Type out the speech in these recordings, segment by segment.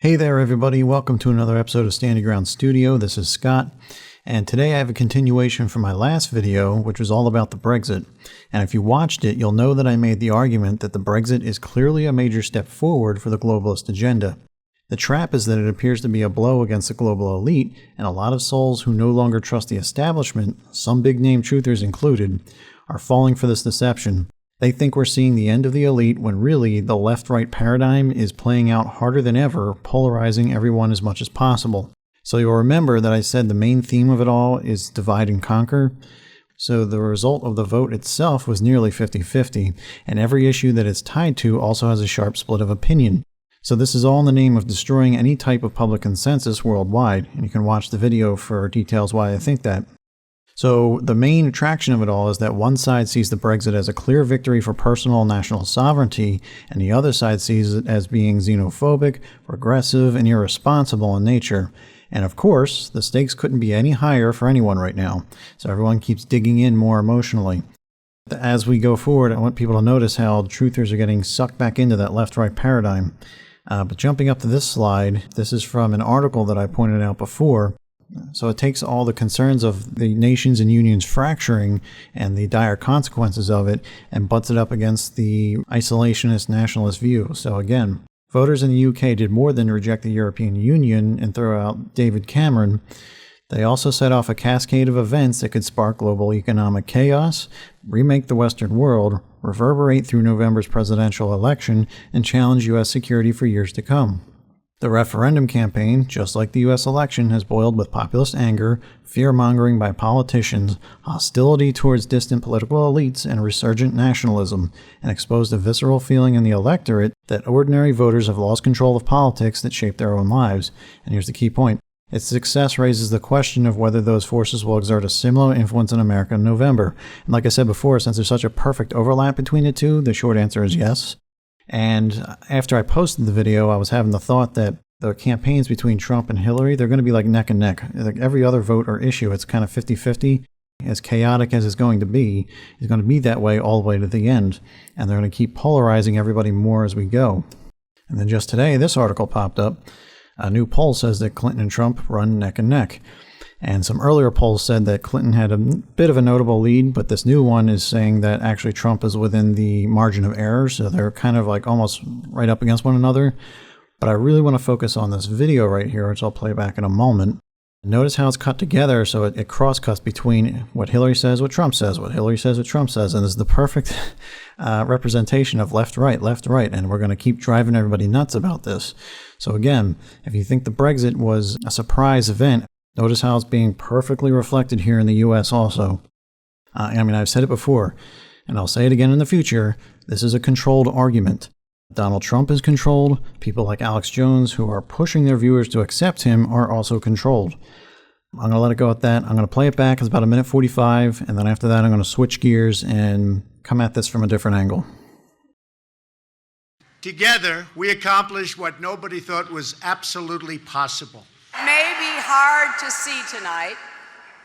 Hey there, everybody. Welcome to another episode of Standing Ground Studio. This is Scott, and today I have a continuation from my last video, which was all about the Brexit. And if you watched it, you'll know that I made the argument that the Brexit is clearly a major step forward for the globalist agenda. The trap is that it appears to be a blow against the global elite, and a lot of souls who no longer trust the establishment, some big-name truthers included, are falling for this deception. They think we're seeing the end of the elite when really the left-right paradigm is playing out harder than ever, polarizing everyone as much as possible. So you'll remember that I said the main theme of it all is divide and conquer. So the result of the vote itself was nearly 50-50, and every issue that it's tied to also has a sharp split of opinion. So this is all in the name of destroying any type of public consensus worldwide, and you can watch the video for details why I think that. So the main attraction of it all is that one side sees the Brexit as a clear victory for personal and national sovereignty, and the other side sees it as being xenophobic, regressive, and irresponsible in nature. And of course, the stakes couldn't be any higher for anyone right now, so everyone keeps digging in more emotionally. As we go forward, I want people to notice how truthers are getting sucked back into that left-right paradigm. But jumping up to this slide, this is from an article that I pointed out before. So it takes all the concerns of the nations and unions fracturing and the dire consequences of it and butts it up against the isolationist nationalist view. So again, voters in the UK did more than reject the European Union and throw out David Cameron. They also set off a cascade of events that could spark global economic chaos, remake the Western world, reverberate through November's presidential election, and challenge U.S. security for years to come. The referendum campaign, just like the U.S. election, has boiled with populist anger, fear-mongering by politicians, hostility towards distant political elites, and resurgent nationalism, and exposed a visceral feeling in the electorate that ordinary voters have lost control of politics that shape their own lives. And here's the key point. Its success raises the question of whether those forces will exert a similar influence in America in November. And like I said before, since there's such a perfect overlap between the two, the short answer is yes. And after I posted the video, I was having the thought that the campaigns between Trump and Hillary, they're going to be like neck and neck. Like every other vote or issue, it's kind of 50-50. As chaotic as it's going to be that way all the way to the end. And they're going to keep polarizing everybody more as we go. And then just today, this article popped up. A new poll says that Clinton and Trump run neck and neck. And some earlier polls said that Clinton had a bit of a notable lead, but this new one is saying that actually Trump is within the margin of error, so they're kind of like almost right up against one another. But I really want to focus on this video right here, which I'll play back in a moment. Notice how it's cut together, so it cross-cuts between what Hillary says, what Trump says, what Hillary says, what Trump says, and this is the perfect representation of left-right, and we're going to keep driving everybody nuts about this. So again, if you think the Brexit was a surprise event, notice how it's being perfectly reflected here in the U.S. also. I've said it before, and I'll say it again in the future, this is a controlled argument. Donald Trump is controlled. People like Alex Jones, who are pushing their viewers to accept him, are also controlled. I'm going to let it go at that. I'm going to play it back. It's about 1:45, and then after that I'm going to switch gears and come at this from a different angle. Together, we accomplished what nobody thought was absolutely possible. It may be hard to see tonight,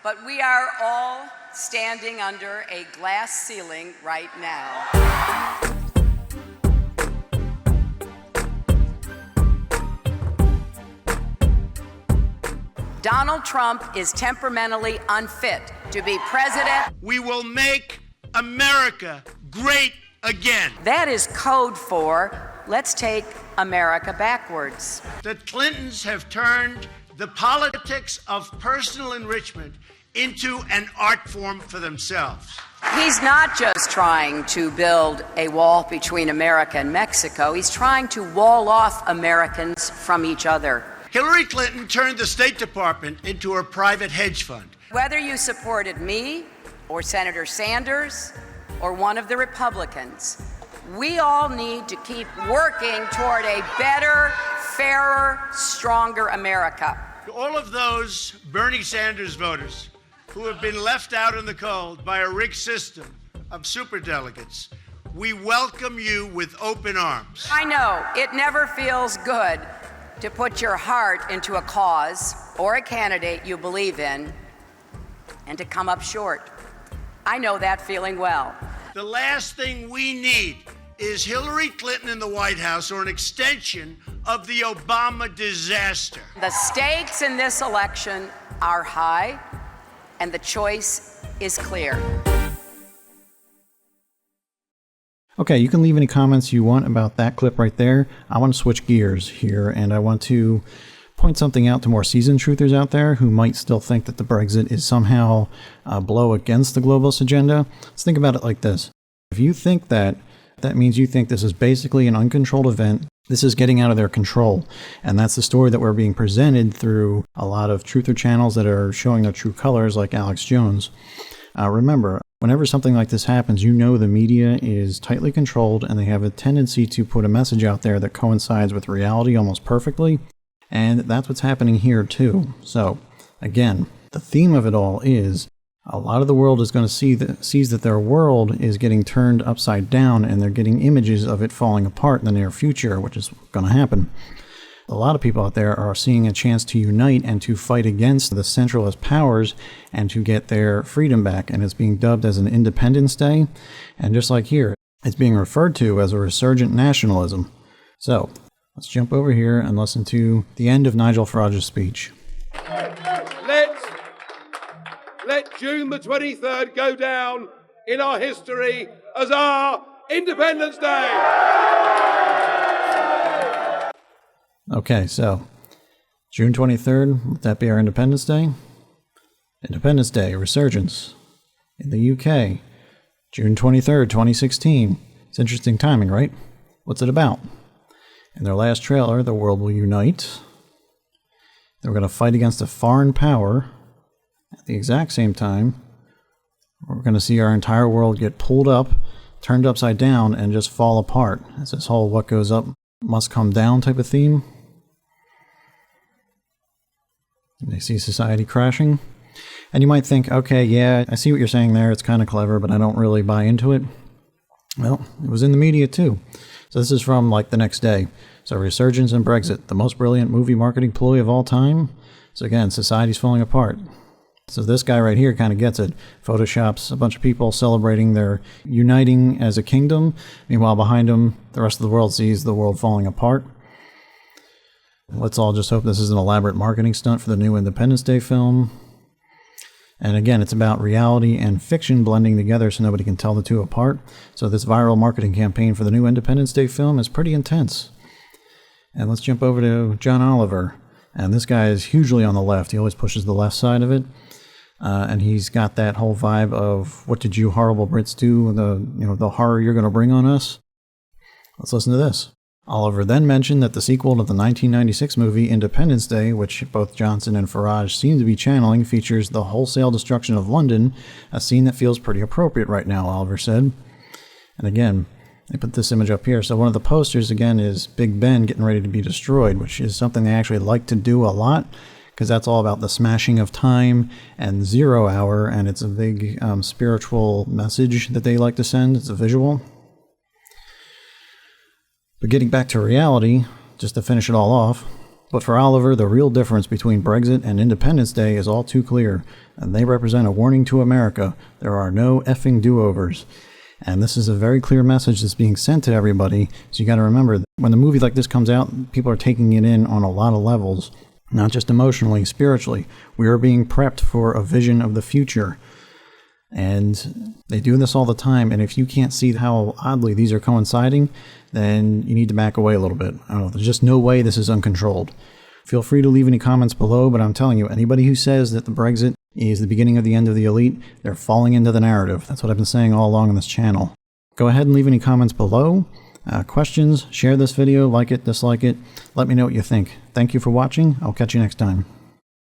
but we are all standing under a glass ceiling right now. Donald Trump is temperamentally unfit to be president. We will make America great again. That is code for let's take America backwards. The Clintons have turned the politics of personal enrichment into an art form for themselves. He's not just trying to build a wall between America and Mexico. He's trying to wall off Americans from each other. Hillary Clinton turned the State Department into a private hedge fund. Whether you supported me or Senator Sanders or one of the Republicans, we all need to keep working toward a better, fairer, stronger America. To all of those Bernie Sanders voters who have been left out in the cold by a rigged system of superdelegates, we welcome you with open arms. I know it never feels good to put your heart into a cause or a candidate you believe in and to come up short. I know that feeling well. The last thing we need is Hillary Clinton in the White House or an extension of the Obama disaster? The stakes in this election are high, and the choice is clear. Okay, you can leave any comments you want about that clip right there. I want to switch gears here, and I want to point something out to more seasoned truthers out there who might still think that the Brexit is somehow a blow against the globalist agenda. Let's think about it like this. If you think that, that means you think this is basically an uncontrolled event. This is getting out of their control. And that's the story that we're being presented through a lot of truther channels that are showing their true colors, like Alex Jones. Remember, whenever something like this happens, you know the media is tightly controlled and they have a tendency to put a message out there that coincides with reality almost perfectly. And that's what's happening here too. So, again, the theme of it all is a lot of the world is going to sees that their world is getting turned upside down and they're getting images of it falling apart in the near future, which is going to happen. A lot of people out there are seeing a chance to unite and to fight against the centralist powers and to get their freedom back. And it's being dubbed as an Independence Day. And just like here, it's being referred to as a resurgent nationalism. So let's jump over here and listen to the end of Nigel Farage's speech. Let June the 23rd go down in our history as our Independence Day. Okay, so June 23rd, would that be our Independence Day? Independence Day, resurgence in the UK, June 23rd, 2016. It's interesting timing, right? What's it about? In their last trailer, the world will unite. They're going to fight against a foreign power. At the exact same time, we're going to see our entire world get pulled up, turned upside down, and just fall apart. It's this whole what goes up must come down type of theme. And they see society crashing. And you might think, okay, yeah, I see what you're saying there. It's kind of clever, but I don't really buy into it. Well, it was in the media too. So this is from like the next day. So resurgence and Brexit, the most brilliant movie marketing ploy of all time. So again, society's falling apart. So this guy right here kind of gets it. Photoshops a bunch of people celebrating their uniting as a kingdom. Meanwhile, behind them, the rest of the world sees the world falling apart. Let's all just hope this is an elaborate marketing stunt for the new Independence Day film. And again, it's about reality and fiction blending together so nobody can tell the two apart. So this viral marketing campaign for the new Independence Day film is pretty intense. And let's jump over to John Oliver. And this guy is hugely on the left. He always pushes the left side of it. And he's got that whole vibe of, what did you horrible Brits do? The horror you're going to bring on us. Let's listen to this. Oliver then mentioned that the sequel to the 1996 movie Independence Day, which both Johnson and Farage seem to be channeling, features the wholesale destruction of London, a scene that feels pretty appropriate right now, Oliver said. And again, they put this image up here. So one of the posters, again, is Big Ben getting ready to be destroyed, which is something they actually like to do a lot, because that's all about the smashing of time and 0 hour, and it's a big spiritual message that they like to send. It's a visual. But getting back to reality, just to finish it all off, but for Oliver, the real difference between Brexit and Independence Day is all too clear, and they represent a warning to America. There are no effing do-overs. And this is a very clear message that's being sent to everybody, so you got to remember, when a movie like this comes out, people are taking it in on a lot of levels, not just emotionally, spiritually. We are being prepped for a vision of the future. And they do this all the time, and if you can't see how oddly these are coinciding, then you need to back away a little bit. I don't know, there's just no way this is uncontrolled. Feel free to leave any comments below, but I'm telling you, anybody who says that the Brexit is the beginning of the end of the elite, they're falling into the narrative. That's what I've been saying all along on this channel. Go ahead and leave any comments below, questions, share this video, like it, dislike it. Let me know what you think. Thank you for watching. I'll catch you next time.